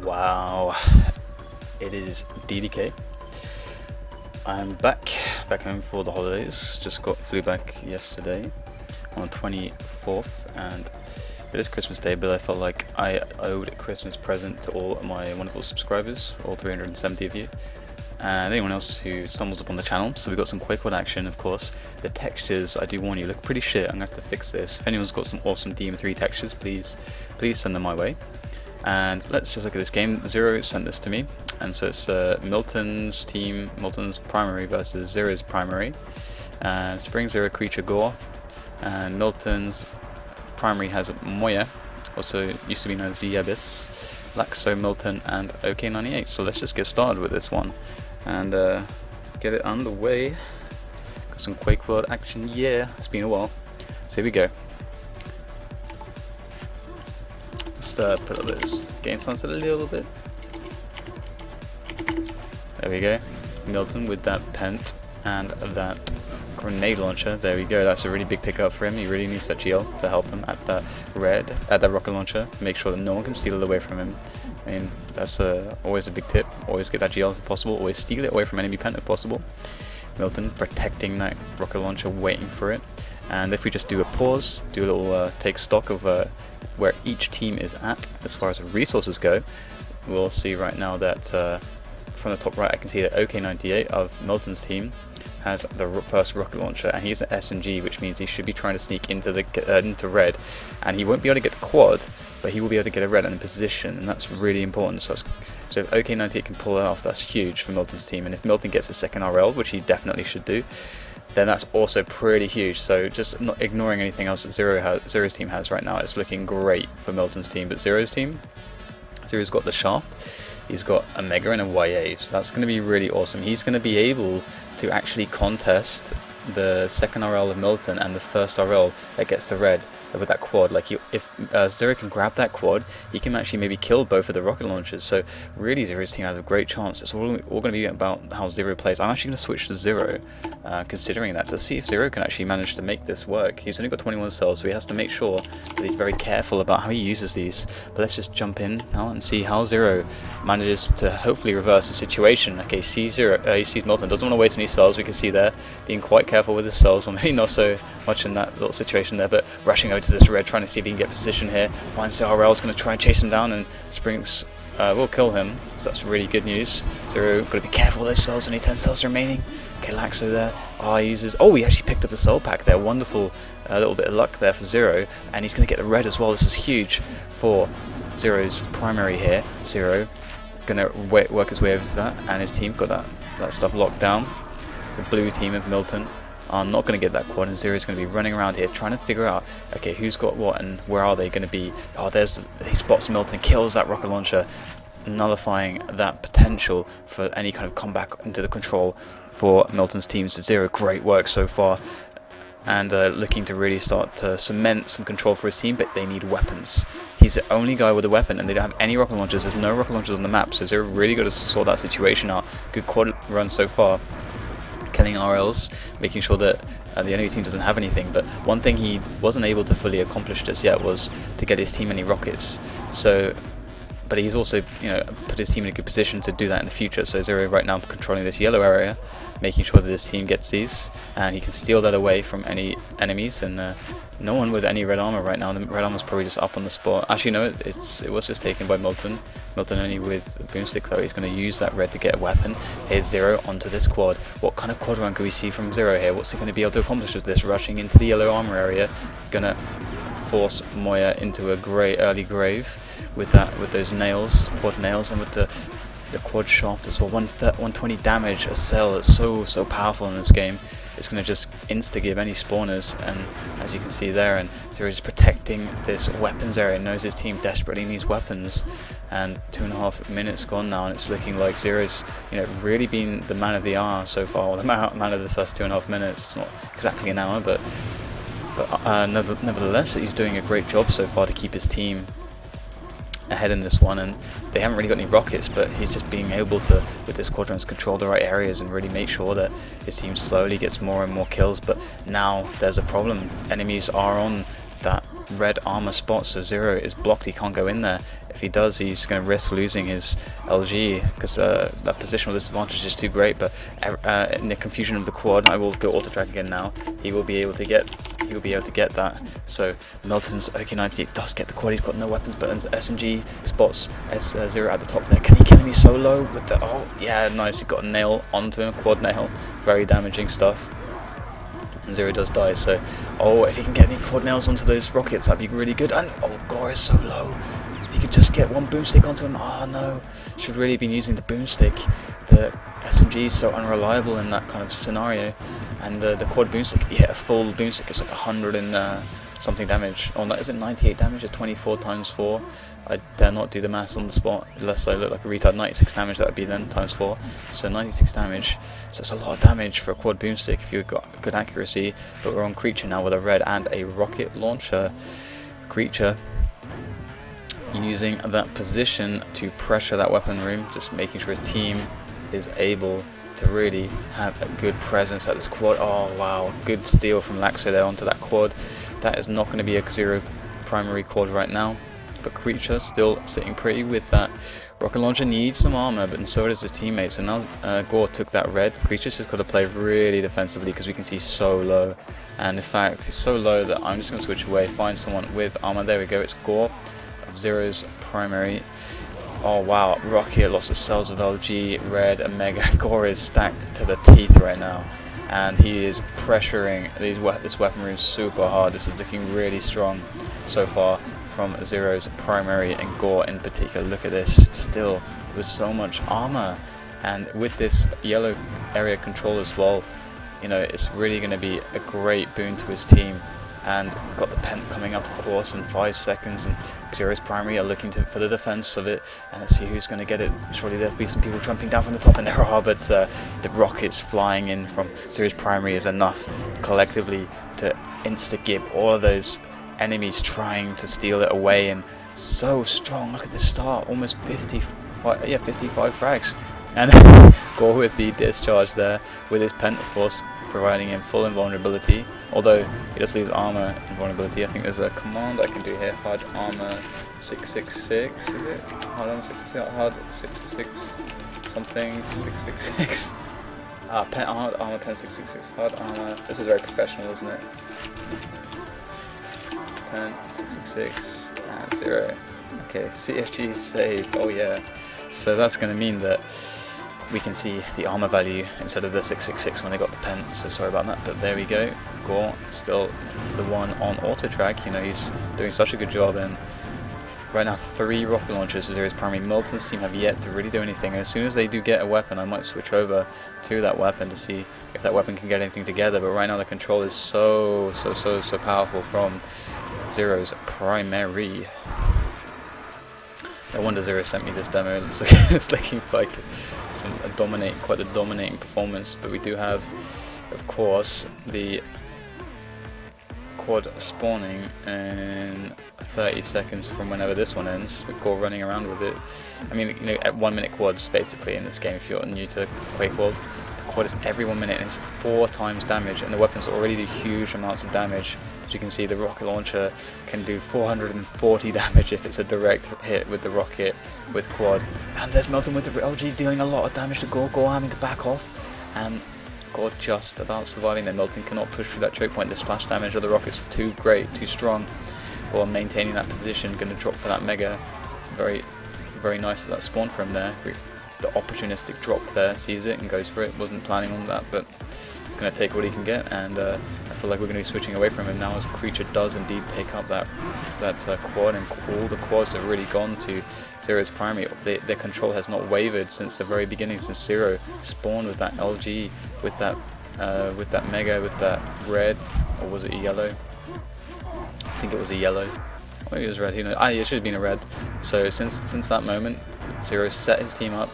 Wow, it is DDK. I'm back home for the holidays. Just flew back yesterday on the 24th, and it is Christmas Day, but I felt like I owed a Christmas present to all my wonderful subscribers, all 370 of you, and anyone else who stumbles upon the channel. So we got some QuakeWorld action, of course. The textures, I do warn you, look pretty shit. I'm gonna have to fix this. If anyone's got some awesome DM3 textures, please send them my way. And let's just look at this game. Zero sent this to me, and so it's Milton's team, Milton's primary versus Zero's primary. Spring Zero creature Gore, and Milton's primary has Moya, also used to be known as Yebis, Laxo, Milton, and OK98. So let's just get started with this one and get it underway. Got some QuakeWorld action. Yeah, it's been a while. So here we go. Just put up this game sunset a little bit. There we go. Milton with that pent and that grenade launcher. There we go. That's a really big pickup for him. He really needs that GL to help him at that rocket launcher. Make sure that no one can steal it away from him. I mean, that's always a big tip. Always get that GL if possible. Always steal it away from enemy pent if possible. Milton protecting that rocket launcher, waiting for it. And if we just do a pause, do a little take stock of where each team is at as far as resources go, we'll see right now that from the top right I can see that OK98 of Milton's team has the first rocket launcher, and he's an SMG, which means he should be trying to sneak into red, and he won't be able to get the quad, but he will be able to get a red in position, and that's really important. So if OK98 can pull it off, that's huge for Milton's team. And if Milton gets a second RL, which he definitely should do, then that's also pretty huge. So just not ignoring anything else that Zero's team has right now, it's looking great for Milton's team. But Zero's got the shaft, he's got a Mega and a YA, so that's going to be really awesome. He's going to be able to actually contest the second RL of Milton and the first RL that gets the red with that quad. Like, if Zero can grab that quad, he can actually maybe kill both of the rocket launchers. So really Zero's team has a great chance. It's all going to be about how Zero plays. I'm actually going to switch to Zero, considering that, to see if Zero can actually manage to make this work. He's only got 21 cells, so he has to make sure that he's very careful about how he uses these. But let's just jump in now and see how Zero manages to hopefully reverse the situation. Okay, he sees Milton, doesn't want to waste any cells. We can see there, being quite careful with his cells, or maybe not so much in that little situation there, but rushing over to this red, trying to see if he can get position here. Finds the RL, is going to try and chase him down, and Springs will kill him, so that's really good news. Zero, got to be careful with those cells, only 10 cells remaining. Okay, Laxo there. He actually picked up a cell pack there. Wonderful, a little bit of luck there for Zero, and he's going to get the red as well. This is huge for Zero's primary here. Zero going to work his way over to that, and his team got that stuff locked down. The blue team of Milton are not going to get that quad, and Zero is going to be running around here trying to figure out, okay, who's got what and where are they going to be. Oh, he spots Milton, kills that rocket launcher, nullifying that potential for any kind of comeback into the control for Milton's team. So Zero, great work so far, and looking to really start to cement some control for his team, but they need weapons. He's the only guy with a weapon, and they don't have any rocket launchers. There's no rocket launchers on the map, so Zero really got to sort that situation out. Good quad run so far, killing RLs, making sure that the enemy team doesn't have anything. But one thing he wasn't able to fully accomplish just yet was to get his team any rockets. But he's also, put his team in a good position to do that in the future. So Zero right now controlling this yellow area, making sure that his team gets these, and he can steal that away from any enemies. And no one with any red armor right now. The red armor's probably just up on the spot. Actually, no, it was just taken by Milton. Milton only with a boomstick though. He's going to use that red to get a weapon. Here's Zero onto this quad. What kind of quad run can we see from Zero here? What's he going to be able to accomplish with this? Rushing into the yellow armor area, gonna force Moya into a early grave with those nails, quad nails, and with the quad shaft as well. 120 damage a cell. It's so powerful in this game. It's going to just insta-give any spawners, and as you can see there, and Zero is protecting this weapons area, knows his team desperately needs weapons, and 2.5 minutes gone now, and it's looking like Zero's really been the man of the hour so far, or the man of the first 2.5 minutes. It's not exactly an hour, but nevertheless, he's doing a great job so far to keep his team ahead in this one, and they haven't really got any rockets, but he's just being able to, with his quadrants, control the right areas and really make sure that his team slowly gets more and more kills. But now there's a problem. Enemies are on that red armor spot, so Zero is blocked, he can't go in there. If he does, he's going to risk losing his LG, because that positional disadvantage is too great. But in the confusion of the quad, I will go auto track again now. He will be able to get that. So Milton's OK98 does get the quad. He's got no weapons, but SMG spots Zero at the top there. Can he kill me so low with the? Oh yeah, nice. He got a nail onto him, quad nail, very damaging stuff. Zero does die, so if he can get any quad nails onto those rockets, that'd be really good. And Gore is so low. If he could just get one boomstick onto him, oh no, should really have been using the boomstick. The SMG is so unreliable in that kind of scenario, and the quad boomstick, if you hit a full boomstick, it's like 100 and something damage. Oh no, is it 98 damage? It's 24 times 4. I dare not do the maths on the spot, unless I look like a retard. 96 damage, that would be then times 4. So 96 damage, so it's a lot of damage for a quad boomstick if you've got good accuracy. But we're on Creature now with a red and a rocket launcher. Creature using that position to pressure that weapon room, just making sure his team is able to really have a good presence at this quad. Oh wow, good steal from Laxo there onto that quad. That is not going to be a Zero primary quad right now. But Creature still sitting pretty with that. Rocket launcher needs some armor, but so does his teammate. So now Gore took that red. Creature's just got to play really defensively, because we can see so low. And in fact, it's so low that I'm just going to switch away, find someone with armor. There we go, it's Gore of Zero's primary. Oh wow, Rocket lost the cells of LG, red, and Mega. Gore is stacked to the teeth right now, and he is pressuring this weapon room super hard. This is looking really strong so far from Zero's primary, and Gore in particular. Look at this, still with so much armor, and with this yellow area control as well, you know, it's really going to be a great boon to his team. And got the pent coming up, of course, in 5 seconds, and Zero's primary are looking for the defense of it, and let's see who's going to get it. Surely there'll be some people jumping down from the top, and there are, but the rockets flying in from Zero's primary is enough collectively to insta-gib all of those enemies trying to steal it away. And so strong, look at this start, almost 55 frags, and Gore with the discharge there with his pent, of course, providing him full invulnerability, although he does lose armor invulnerability. I think there's a command I can do here, hard armor 666, is it? Hard armor 666, hard 666, something 666. Hard armor pen 666, hard armor, this is very professional, isn't it? Pen 666, and 0. Okay, CFG save, oh yeah. So that's going to mean that we can see the armor value instead of the 666 when they got the pen, so sorry about that, but there we go. Gore still the one on auto track, you know, he's doing such a good job. And right now 3 rocket launchers for Zero's primary. Milton's team have yet to really do anything, and as soon as they do get a weapon, I might switch over to that weapon to see if that weapon can get anything together. But right now the control is so powerful from Zero's primary. No wonder Zero sent me this demo. It's looking like quite a dominating performance. But we do have, of course, the quad spawning in 30 seconds from whenever this one ends, with Gore running around with it. I mean, you know, at 1 minute quads basically in this game, if you're new to QuakeWorld, the quad is every 1 minute and it's 4 times damage, and the weapons already do huge amounts of damage. As you can see, the rocket launcher can do 440 damage if it's a direct hit with the rocket with quad. And there's Milton with the LG dealing a lot of damage to Gore. Gore having to back off, and Gore just about surviving there. Milton cannot push through that choke point. The splash damage of the rockets are too great, too strong. Gore maintaining that position, going to drop for that mega. Very nice that spawn from there. The opportunistic drop there, sees it and goes for it. Wasn't planning on that, but going to take what he can get. And I feel like we're going to be switching away from him now, as Creature does indeed pick up that quad, and all the quads have really gone to Zero's primary. Their control has not wavered since the very beginning, since Zero spawned with that LG, with that mega, with that red, or was it a yellow? I think it was a yellow. Maybe it was red. Who knows? It should have been a red. So since that moment, Zero set his team up.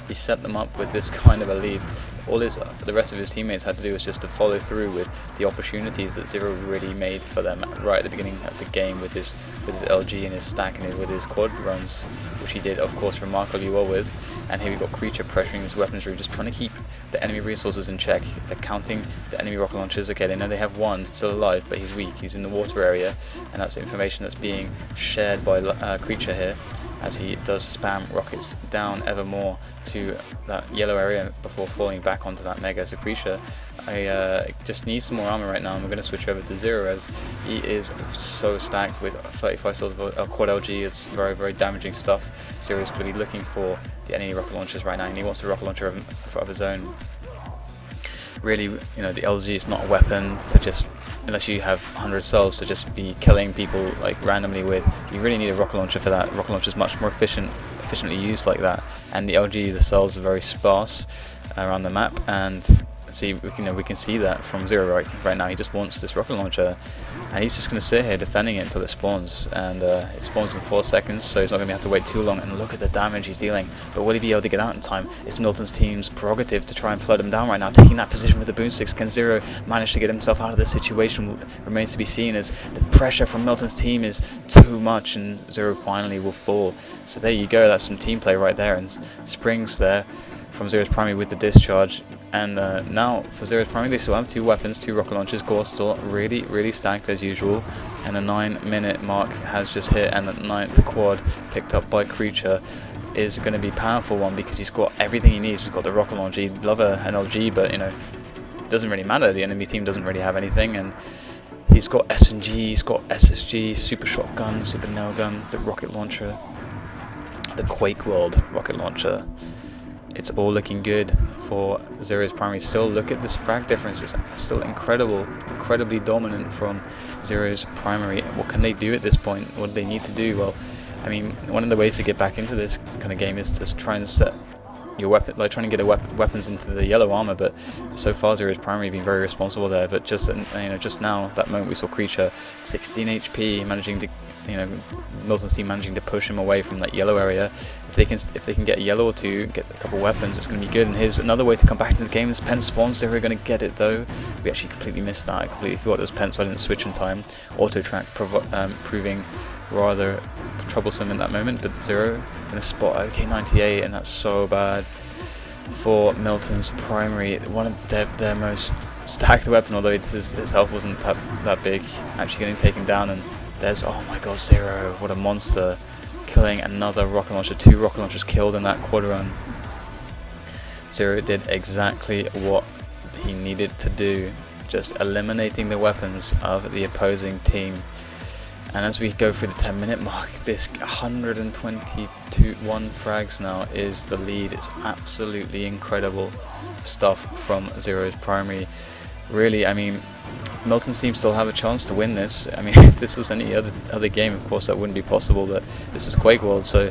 He set them up with this kind of a lead. All the rest of his teammates had to do was just to follow through with the opportunities that Zero really made for them right at the beginning of the game with his LG and his stacking it with his quad runs, which he did of course remarkably well with. And here we've got Creature pressuring his weaponry, just trying to keep the enemy resources in check. They're counting the enemy rocket launchers. Okay, they know they have one still alive, but he's weak, he's in the water area, and that's information that's being shared by Creature here, as he does spam rockets down ever more to that yellow area before falling back onto that Mega. So Creature just needs some more armor right now, and we're going to switch over to Zero, as he is so stacked with 35 souls of quad LG. It's very, very damaging stuff. Zero is going to be looking for the enemy rocket launchers right now, and he wants a rocket launcher of his own. Really, you know, the LG is not a weapon to just, unless you have 100 cells, to just be killing people like randomly with. You really need a rocket launcher for that. Rocket launcher is much more efficiently used like that. And the LG, the cells are very sparse around the map, and see, we can see that from Zero right now. He just wants this rocket launcher, and he's just going to sit here defending it until it spawns, and it spawns in 4 seconds, so he's not going to have to wait too long. And look at the damage he's dealing, but will he be able to get out in time? It's Milton's team's prerogative to try and flood him down right now, taking that position with the boomsticks. Can Zero manage to get himself out of this situation? Remains to be seen, as the pressure from Milton's team is too much, and Zero finally will fall. So there you go, that's some team play right there, and Springs there from Zero's primary with the discharge. And now for Zero's primary, they still have 2 weapons, 2 rocket launchers. Gore still really, really stacked as usual. And the 9-minute mark has just hit, and the 9th quad picked up by Creature is going to be a powerful one, because he's got everything he needs. He's got the rocket launcher. He'd love an LG, but you know, it doesn't really matter. The enemy team doesn't really have anything, and he's got SMG, he's got SSG, super shotgun, super nail gun, the rocket launcher, the QuakeWorld rocket launcher. It's all looking good for Zero's primary. Still, look at this frag difference. It's still incredibly dominant from Zero's primary. What can they do at this point? What do they need to do? Well, I mean, one of the ways to get back into this kind of game is to try and set your weapon, like trying to get weapons into the yellow armor. But so far, Zero's primary been very responsible there. But just just now, that moment we saw Creature, 16 HP, managing to, Milton's team managing to push him away from that yellow area. If they can get a yellow or 2, get a couple weapons, it's going to be good. And here's another way to come back into the game. This pen spawns. Zero going to get it though. We actually completely missed that. I completely forgot it was pen, so I didn't switch in time. Auto track proving rather troublesome in that moment, but Zero going to spot OK98, and that's so bad for Milton's primary. One of their most stacked weapon, although his health wasn't that big, actually getting taken down. And there's, oh my god, Zero, what a monster, killing another rocket launcher. 2 rocket launchers killed in that quad run. Zero did exactly what he needed to do, just eliminating the weapons of the opposing team. And as we go through the 10-minute mark, this 121 frags now is the lead. It's absolutely incredible stuff from Zero's primary. Really, I mean, Milton's team still have a chance to win this. I mean, if this was any other game, of course that wouldn't be possible, but this is QuakeWorld, so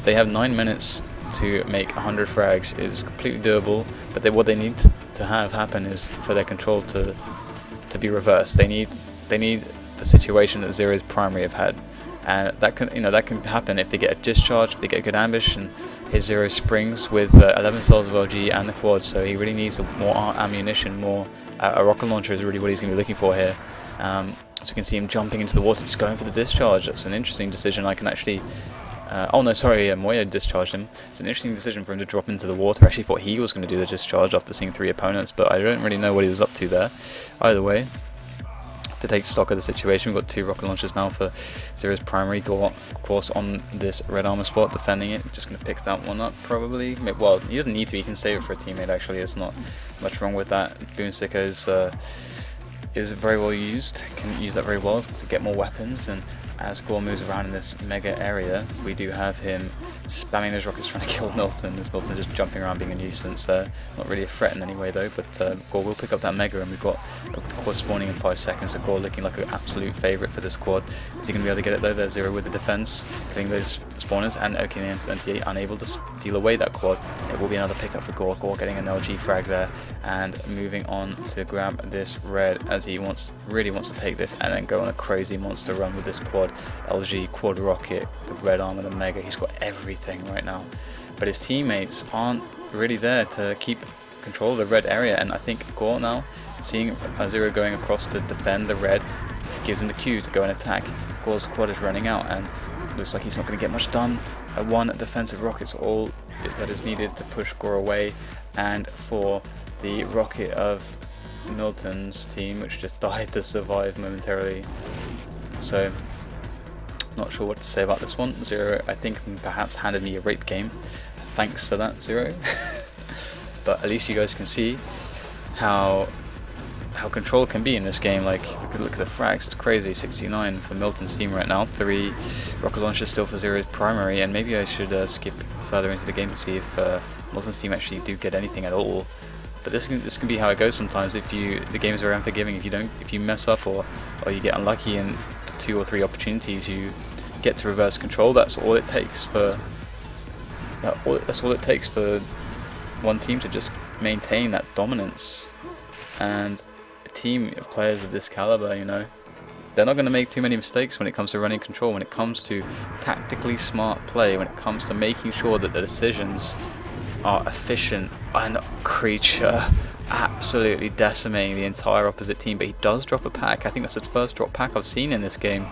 they have 9 minutes to make 100 frags. It's completely doable, but what they need to have happen is for their control to be reversed. They need the situation that Zero's primary have had, and that can happen if they get a discharge, if they get a good ambush. And his Zero springs with 11 cells of LG and the quad, so he really needs more ammunition, more a rocket launcher is really what he's going to be looking for here. So you can see him jumping into the water, just going for the discharge. That's an interesting decision. I can actually oh no, sorry, Moya discharged him. It's an interesting decision for him to drop into the water. I actually thought he was going to do the discharge after seeing 3 opponents, but I don't really know what he was up to there. Either way, to take stock of the situation, we've got 2 rocket launchers now for Zero's primary. Gore, of course, on this red armor spot, defending it. Just going to pick that one up, probably. Well, he doesn't need to. He can save it for a teammate, actually. There's not much wrong with that. Boomstick is very well used. Can use that very well to get more weapons. And as Gore moves around in this mega area, we do have him spamming those rockets trying to kill Milton. This Milton just jumping around being a nuisance there. Not really a threat in any way though, but Gore will pick up that mega, and we've got the quad spawning in 5 seconds, so Gore looking like an absolute favourite for this quad. Is he going to be able to get it though? There's Zero with the defense, getting those spawners, and OK98 unable to steal away that quad. It will be another pickup for Gore. Gore getting an LG frag there, and moving on to grab this red, as he really wants to take this and then go on a crazy monster run with this quad. LG, quad rocket, the red armor, the mega. He's got everything right now, but his teammates aren't really there to keep control of the red area. And I think Gore now, seeing Zero going across to defend the red, gives him the cue to go and attack. Gore's squad is running out, and looks like he's not going to get much done. One defensive rocket's all that is needed to push Gore away, and for the rocket of Milton's team, which just died to survive momentarily. So, not sure what to say about this one. Zero, I think, perhaps handed me a rape game. Thanks for that, Zero. But at least you guys can see how control can be in this game. Like, look at the frags, it's crazy. 69 for Milton's team right now, 3 rocket launchers still for Zero's primary, and maybe I should skip further into the game to see if Milton's team actually do get anything at all. But this can be how it goes sometimes. If the games are unforgiving. If you mess up or you get unlucky in 2 or 3 opportunities, you get to reverse control. That's all it takes for one team to just maintain that dominance. And a team of players of this caliber, you know, they're not going to make too many mistakes when it comes to running control, when it comes to tactically smart play, when it comes to making sure that the decisions are efficient. And Creature absolutely decimating the entire opposite team, but he does drop a pack. I think that's the first drop pack I've seen in this game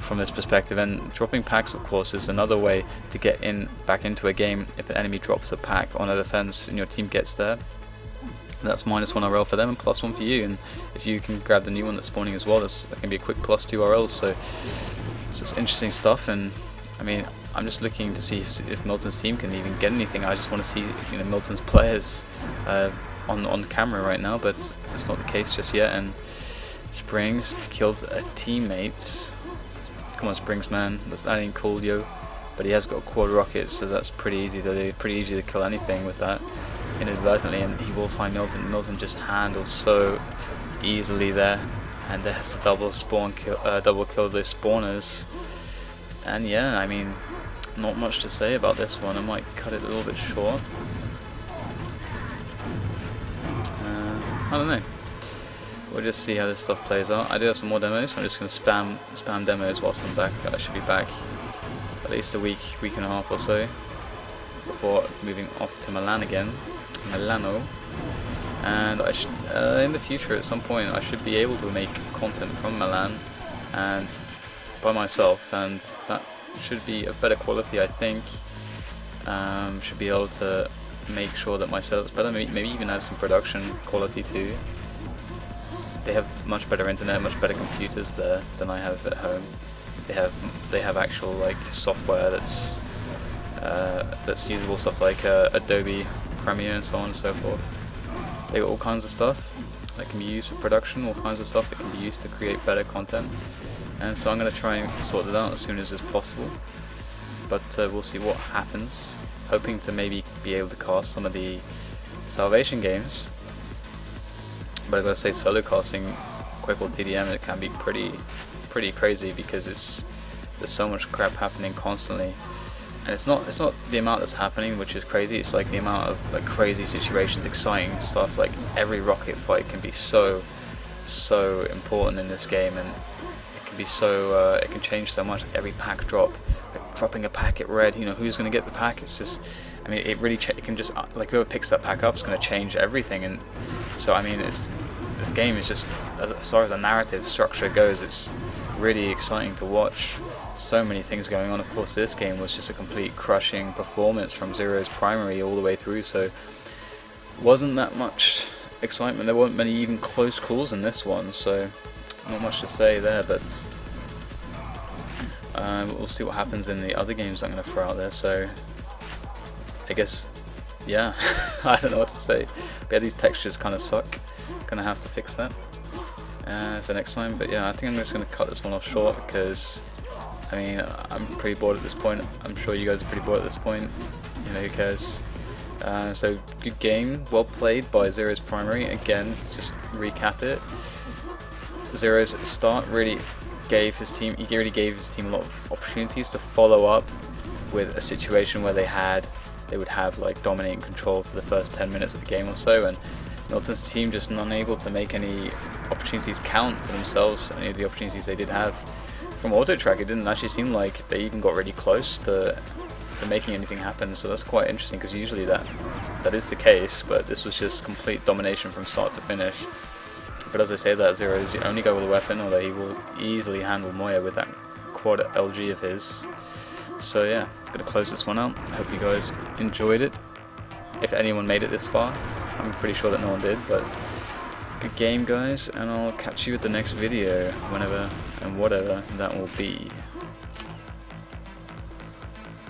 from this perspective, and dropping packs, of course, is another way to get back into a game. If an enemy drops a pack on a defense and your team gets there, that's -1 RL for them and +1 for you, and if you can grab the new one that's spawning as well, that can be a quick +2 RLs. So it's just interesting stuff. And I mean, I'm just looking to see if Milton's team can even get anything. I just want to see, you know, Milton's players on camera right now, but it's not the case just yet. And Springs kills a teammate. Come on, Springs, man, that ain't cool, yo. But he has got a quad rocket, so that's pretty easy to kill anything with that inadvertently, and he will find Milton. Milton just handles so easily there, and there's the double kill those spawners. And yeah, I mean, not much to say about this one. I might cut it a little bit short. I don't know. We'll just see how this stuff plays out. I do have some more demos, so I'm just going to spam demos whilst I'm back. I should be back at least a week and a half or so before moving off to Milan again. Milano. And I should, in the future at some point, I should be able to make content from Milan and by myself, and that should be of better quality, I think. Should be able to make sure that my setup's better, maybe even add some production quality too. They have much better internet, much better computers there than I have at home. They have actual like software that's usable, stuff like Adobe Premiere and so on and so forth. They got all kinds of stuff that can be used for production, all kinds of stuff that can be used to create better content. And so I'm going to try and sort it out as soon as it's possible. But we'll see what happens. Hoping to maybe be able to cast some of the Salvation games. But I've got to say, solo casting QuakeWorld TDM, it can be pretty crazy because there's so much crap happening constantly. And it's not the amount that's happening which is crazy, it's like the amount of like crazy situations, exciting stuff. Like every rocket fight can be so important in this game, and it can be so it can change so much. Every pack drop, like dropping a pack at red, you know, who's going to get the pack? It's just, I mean, it really it can just, like, whoever picks that pack up is going to change everything. And so I mean, this game is just, as far as a narrative structure goes, it's really exciting to watch. So many things going on. Of course, this game was just a complete crushing performance from Zero's primary all the way through, so wasn't that much excitement. There weren't many even close calls in this one, so not much to say there. But we'll see what happens in the other games I'm going to throw out there. So I guess, yeah, I don't know what to say. But yeah, these textures kind of suck. Gonna have to fix that for next time. But yeah, I think I'm just going to cut this one off short because, I mean, I'm pretty bored at this point. I'm sure you guys are pretty bored at this point. You know, who cares? So, good game, well played by Zero's primary. Again, just recap it. Zero's start really gave his team. He really gave his team a lot of opportunities to follow up with a situation where they would have like dominating control for the first 10 minutes of the game or so, and Milton's team just not able to make any opportunities count for themselves. Any of the opportunities they did have. From auto track, it didn't actually seem like they even got really close to making anything happen, so that's quite interesting because usually that is the case, but this was just complete domination from start to finish. But as I say, that Zero is the only guy with a weapon, although he will easily handle Moya with that quad LG of his. So yeah, gonna close this one out. I hope you guys enjoyed it. If anyone made it this far, I'm pretty sure that no one did, but good game guys, and I'll catch you at the next video, whenever and whatever that will be.